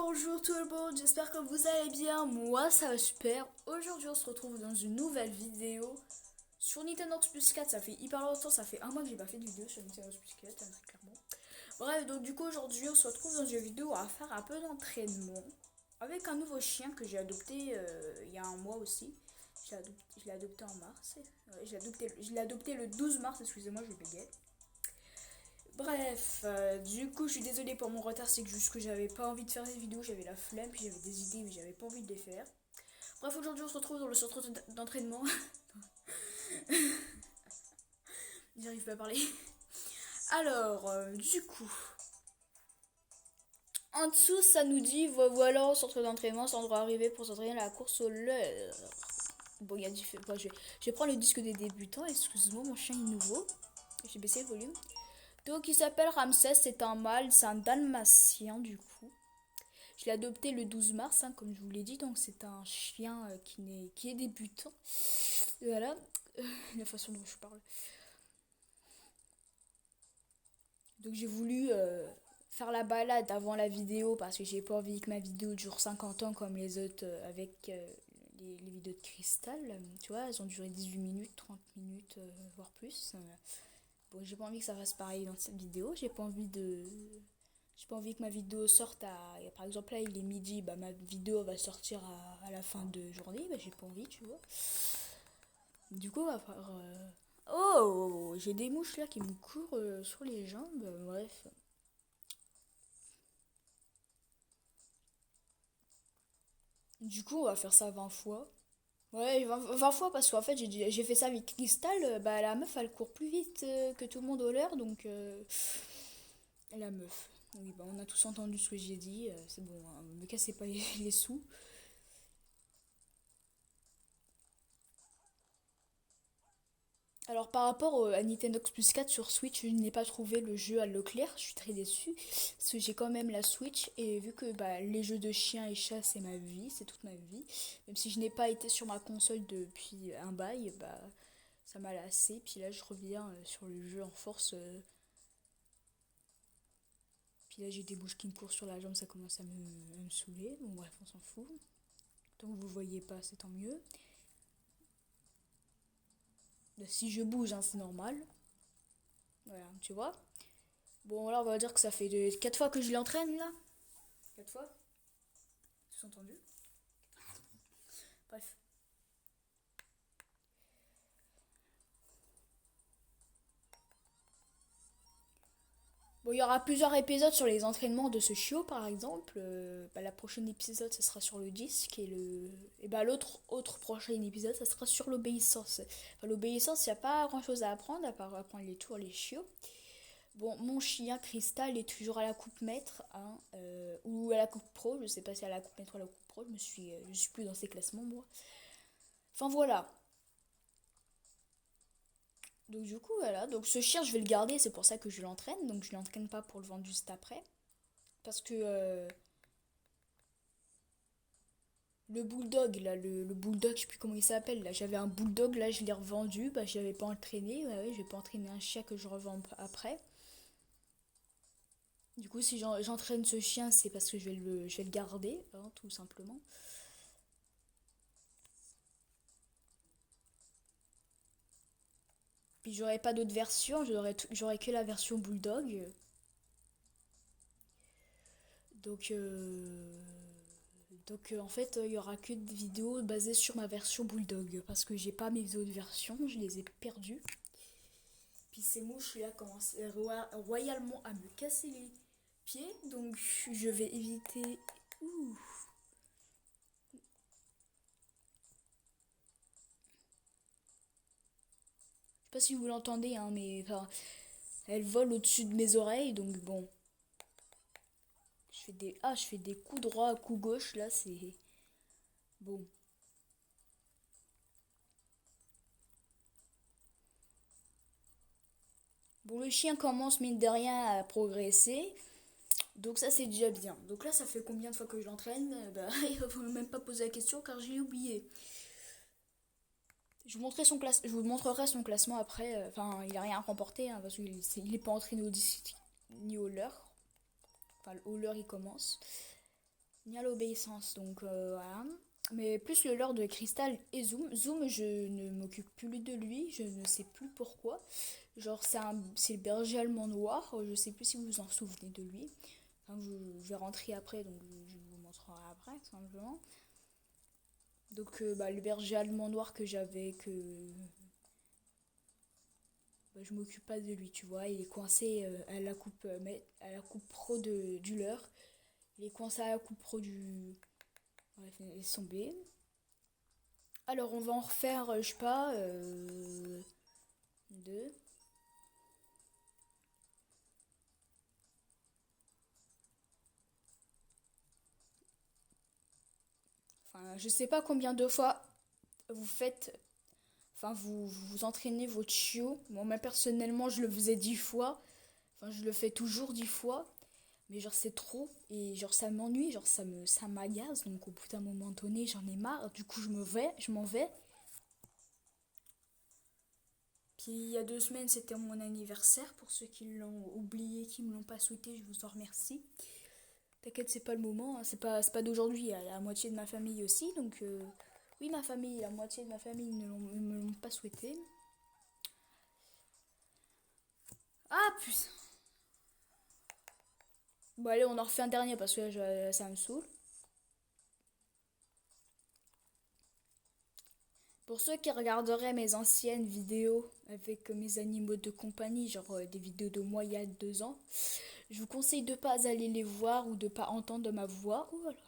Bonjour tout le monde, j'espère que vous allez bien, moi ça va super. Aujourd'hui on se retrouve dans une nouvelle vidéo sur Nintendo Plus 4, ça fait hyper longtemps, ça fait un mois que j'ai pas fait de vidéo sur Nintendo Plus 4, hein, très clairement. Bref, donc du coup aujourd'hui on se retrouve dans une vidéo à faire un peu d'entraînement avec un nouveau chien que j'ai adopté il y a un mois aussi. Je l'ai adopté en mars, je l'ai adopté le 12 mars, excusez-moi je bégaye. Bref, du coup, je suis désolée pour mon retard, c'est que juste que j'avais pas envie de faire des vidéos, j'avais la flemme, puis j'avais des idées, mais j'avais pas envie de les faire. Bref, aujourd'hui, on se retrouve dans le centre d'entraînement. J'arrive pas à parler. Alors, du coup, en dessous, ça nous dit voilà, au centre d'entraînement, c'est endroit arrivé pour s'entraîner à la course au leurre. Bon, il y a différents. Bon, je vais prendre le disque des débutants, excuse-moi, mon chien est nouveau. J'ai baissé le volume. Donc, il s'appelle Ramsès, c'est un mâle, c'est un dalmatien du coup. Je l'ai adopté le 12 mars, hein, comme je vous l'ai dit, donc c'est un chien qui est débutant. Voilà, la façon dont je parle. Donc j'ai voulu faire la balade avant la vidéo parce que j'ai pas envie que ma vidéo dure 50 ans comme les autres avec les vidéos de cristal. Tu vois, elles ont duré 18 minutes, 30 minutes, voire plus. Bon, j'ai pas envie que ça fasse pareil dans cette vidéo. J'ai pas envie que ma vidéo sorte par exemple là il est midi, bah ma vidéo va sortir à la fin de journée, bah j'ai pas envie, tu vois. Du coup, on va faire. Oh, j'ai des mouches là qui me courent sur les jambes, bref. Du coup, on va faire ça 20 fois. Ouais, 20 fois parce qu'en fait, j'ai fait ça avec Cristal, bah la meuf elle court plus vite que tout le monde au l'heure, donc la meuf. Oui, bah on a tous entendu ce que j'ai dit, c'est bon, hein, me cassez pas les sous. Alors par rapport à Nintendo Plus 4 sur Switch, je n'ai pas trouvé le jeu à Leclerc, je suis très déçue parce que j'ai quand même la Switch et vu que bah, les jeux de chiens et chats c'est ma vie, c'est toute ma vie, même si je n'ai pas été sur ma console depuis un bail, bah ça m'a lassé, puis là je reviens sur le jeu en force, puis là j'ai des bouches qui me courent sur la jambe, ça commence à me saouler, bon bref on s'en fout, tant que vous voyez pas c'est tant mieux. Si je bouge hein, c'est normal, voilà tu vois. Bon, là, on va dire que ça fait 4 fois que je l'entraîne, là. 4 fois. Tous entendu. Bref. Bon, il y aura plusieurs épisodes sur les entraînements de ce chiot, par exemple. Bah, la prochaine épisode, ça sera sur le disque. Et bah, l'autre prochain épisode, ça sera sur l'obéissance. Enfin, l'obéissance, il n'y a pas grand-chose à apprendre, à part apprendre les tours, les chiots. Bon, mon chien Cristal est toujours à la coupe maître, hein, ou à la coupe pro. Je sais pas si à la coupe maître ou à la coupe pro. Je suis plus dans ces classements, moi. Enfin, voilà. Donc du coup voilà, donc ce chien je vais le garder, c'est pour ça que je l'entraîne, donc je l'entraîne pas pour le vendre juste après. Parce que le bulldog, là, le bulldog, je sais plus comment il s'appelle, là, j'avais un bulldog, là je l'ai revendu, bah je l'avais pas entraîné, bah ouais, je vais pas entraîner un chien que je revends après. Du coup si j'entraîne ce chien c'est parce que je vais le garder, hein, tout simplement. Puis j'aurai pas d'autres versions, j'aurai que la version bulldog. Donc, en fait, il y aura que des vidéos basées sur ma version Bulldog parce que j'ai pas mes autres versions, je les ai perdues. Puis ces mouches là commencent royalement à me casser les pieds, donc je vais éviter. Ouh. Je sais pas si vous l'entendez, hein, mais enfin, elles volent au-dessus de mes oreilles, donc bon. Je fais des coups droits, coups gauche, là, c'est bon. Bon, le chien commence mine de rien à progresser. Donc ça c'est déjà bien. Donc là ça fait combien de fois que je l'entraîne? Bah il ne faut même pas poser la question car j'ai oublié. Je vous montrerai son classement après. Enfin il a rien remporté hein, parce qu'il est pas entraîné au disque ni au leurre. Enfin au leurre il commence. ni à l'obéissance. Donc voilà. Mais plus le leurre de Cristal et Zoom. Zoom, je ne m'occupe plus de lui, je ne sais plus pourquoi. Genre, c'est le berger allemand noir, je sais plus si vous vous en souvenez de lui. Enfin, je vais rentrer après, donc je vous montrerai après, tout simplement. Donc, le berger allemand noir que j'avais, que je m'occupe pas de lui, tu vois. Il est coincé à la coupe pro du leurre. Il est coincé à la coupe pro du. Bref, laisse tomber. Alors, on va en refaire, je sais pas, deux. Enfin, je sais pas combien de fois vous faites. Enfin, vous entraînez votre chiot. Moi, personnellement, je le faisais 10 fois. Enfin, je le fais toujours 10 fois. Mais genre, c'est trop. Et genre, ça m'ennuie. Genre, ça m'agace. Donc, au bout d'un moment donné, j'en ai marre. Du coup, je m'en vais. Puis, il y a 2 semaines, c'était mon anniversaire. Pour ceux qui l'ont oublié, qui me l'ont pas souhaité, je vous en remercie. T'inquiète, c'est pas le moment, hein. C'est pas d'aujourd'hui. Il y a la moitié de ma famille aussi. Donc, oui, ma famille, la moitié de ma famille ne me l'ont pas souhaité. Ah, putain. Bon, allez, on en refait un dernier parce que là, ça me saoule. Pour ceux qui regarderaient mes anciennes vidéos avec mes animaux de compagnie, genre des vidéos de moi il y a 2 ans, je vous conseille de pas aller les voir ou de pas entendre ma voix. Voilà.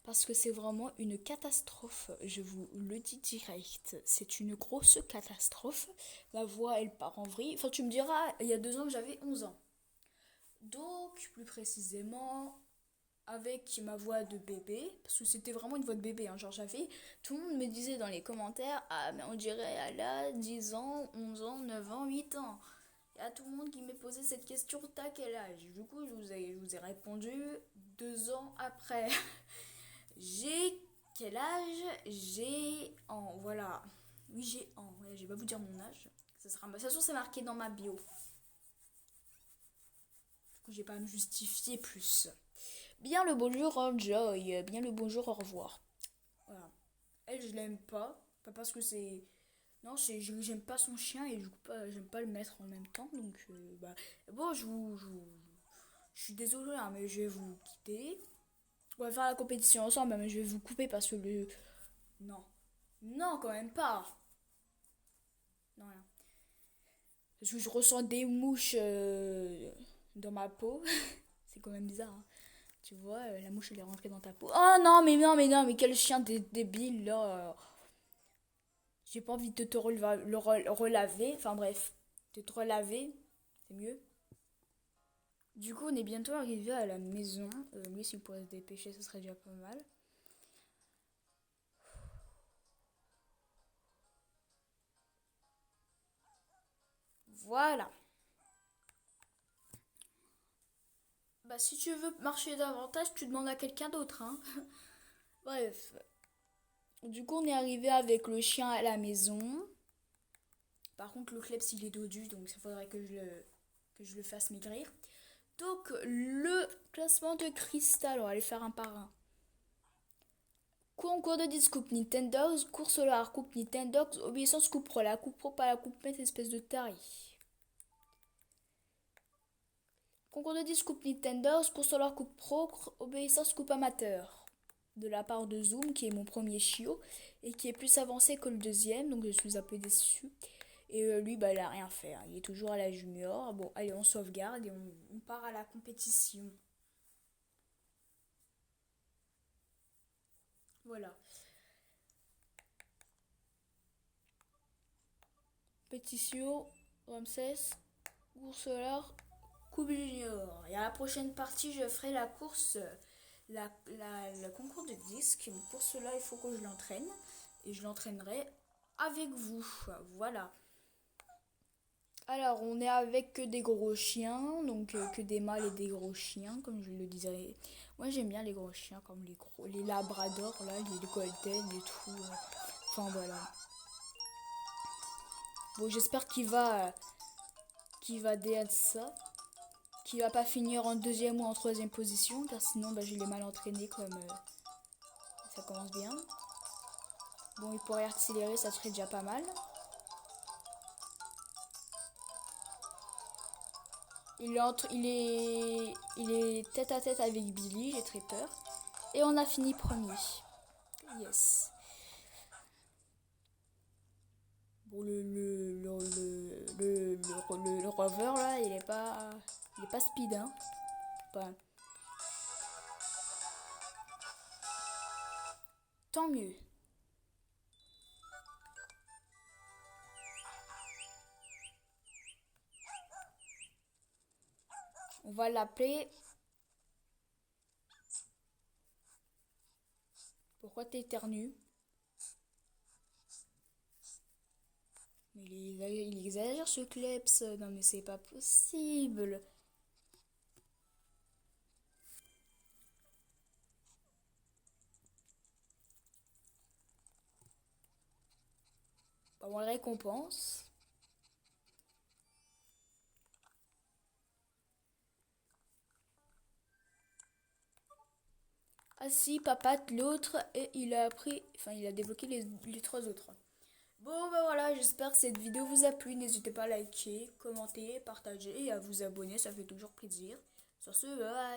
Parce que c'est vraiment une catastrophe, je vous le dis direct. C'est une grosse catastrophe. Ma voix, elle part en vrille. Enfin, tu me diras, il y a 2 ans que j'avais 11 ans. Donc, plus précisément, avec ma voix de bébé, parce que c'était vraiment une voix de bébé, hein, genre j'avais, tout le monde me disait dans les commentaires, ah mais on dirait elle a 10 ans, 11 ans, 9 ans, 8 ans. Il y a tout le monde qui m'est posé cette question, t'as quel âge? Du coup, je vous ai répondu 2 ans après. J'ai quel âge? J'ai en, voilà. Oui, j'ai en, ouais, je vais pas vous dire mon âge. Ça sera, de toute façon, c'est marqué dans ma bio. Du coup, j'ai pas à me justifier plus. Bien le bonjour, enjoy. Bien le bonjour, au revoir. Voilà. Elle, je l'aime pas. Pas parce que c'est. Non, j'aime pas son chien et du coup, j'aime pas le mettre en même temps. Donc, bon, je suis désolée, hein, mais je vais vous quitter. On va faire la compétition ensemble, mais je vais vous couper parce que le. Non. Non, quand même pas. Non, rien. Parce que je ressens des mouches dans ma peau. C'est quand même bizarre, hein. Tu vois, la mouche elle est rentrée dans ta peau. Oh non, mais non, mais non, mais quel chien débile là. J'ai pas envie de te relaver. Enfin bref, de te relaver, c'est mieux. Du coup, on est bientôt arrivé à la maison. Lui, s'il pourrait se dépêcher, ce serait déjà pas mal. Voilà. Bah, si tu veux marcher davantage, tu demandes à quelqu'un d'autre, hein. Bref. Du coup, on est arrivé avec le chien à la maison. Par contre, le kleps, il est dodu, donc il faudrait que je le fasse maigrir. Donc, le classement de cristal, on va aller faire un par un. Concours de 10 coupe Nintendo, cours solar coupe Nintendo, obéissance coupe pro. La coupe pro, pas la coupe mètre, espèce de taré. Concours de 10 coupe Nintendo, cours solar coupe pro, obéissance coupe amateur. De la part de Zoom, qui est mon premier chiot, et qui est plus avancé que le deuxième, donc je suis un peu déçue. Et lui, bah, il a rien fait, hein. Il est toujours à la junior. Bon, allez, on sauvegarde et on part à la compétition. Voilà. Pétition, Ramsès, course solar, Coupe Junior. Et à la prochaine partie, je ferai la course, le concours de disques. Mais pour cela, il faut que je l'entraîne. Et je l'entraînerai avec vous. Voilà. Alors, on est avec que des gros chiens, donc que des mâles et des gros chiens, comme je le disais. Moi, j'aime bien les gros chiens, comme les labradors, là, les golden et tout. Enfin, voilà. Bon, j'espère qu'il va DL ça. qui va pas finir en deuxième ou en troisième position, car sinon bah, je l'ai mal entraîné comme ça commence bien. Bon, il pourrait accélérer, ça serait déjà pas mal. Il est tête à tête avec Billy, j'ai très peur. Et on a fini premier. Yes. Bon, le rover là, il est pas speed, hein. Pas. Tant mieux. On va l'appeler. Pourquoi t'éternues? Mais il exagère ce Kleps. Non mais c'est pas possible. Bah, on le récompense. Ah si, papa, l'autre, et il a appris, enfin il a débloqué les trois autres. Bon bah voilà, j'espère que cette vidéo vous a plu. N'hésitez pas à liker, commenter, partager et à vous abonner, ça fait toujours plaisir. Sur ce, bye.